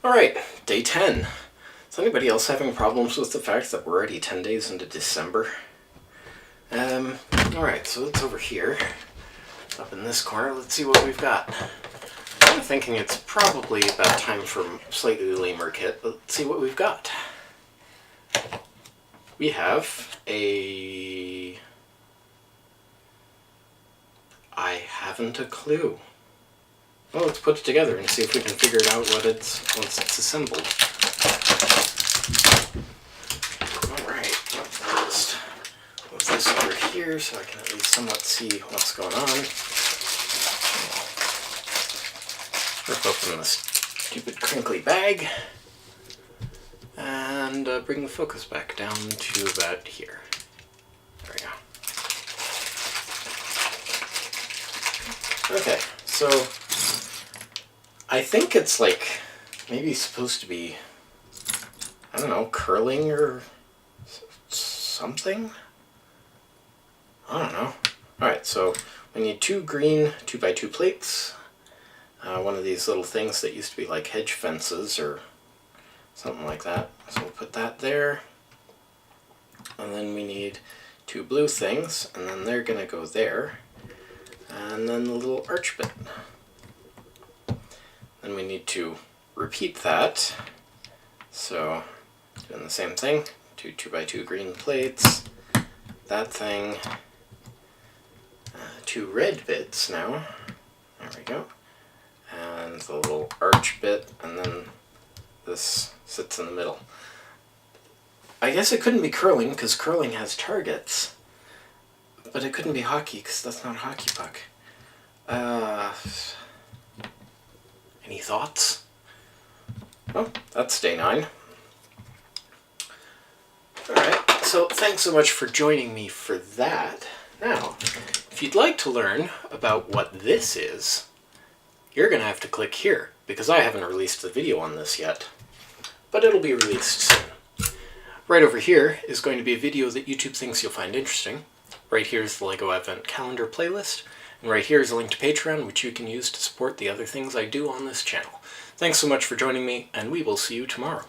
Alright, day 10. Is anybody else having problems with the fact that we're already 10 days into December? Alright, so it's over here. Up in this corner, let's see what we've got. I'm thinking it's probably about time for a slightly lamer kit, but let's see what we've got. We have a... I haven't a clue. Well, let's put it together and see if we can figure it out once it's assembled. Alright, let's move this over here so I can at least somewhat see what's going on. Rip open this stupid crinkly bag and bring the focus back down to about here. There we go. Okay, so I think it's like maybe supposed to be, I don't know, curling or something? I don't know. Alright, so we need 2 green 2x2 plates. One of these little things that used to be like hedge fences or something like that. So we'll put that there. And then we need 2 blue things, and then they're going to go there. And then the little arch bit. Then we need to repeat that. So, doing the same thing. 2 2x2 green plates. That thing. 2 red bits now. There we go. And the little arch bit, and then this sits in the middle. I guess it couldn't be curling, because curling has targets. But it couldn't be hockey, because that's not a hockey puck. Any thoughts? Well, that's day 9. Alright, so thanks so much for joining me for that. Now, if you'd like to learn about what this is, you're going to have to click here, because I haven't released the video on this yet. But it'll be released soon. Right over here is going to be a video that YouTube thinks you'll find interesting. Right here is the LEGO Advent Calendar playlist. And right here is a link to Patreon, which you can use to support the other things I do on this channel. Thanks so much for joining me, and we will see you tomorrow.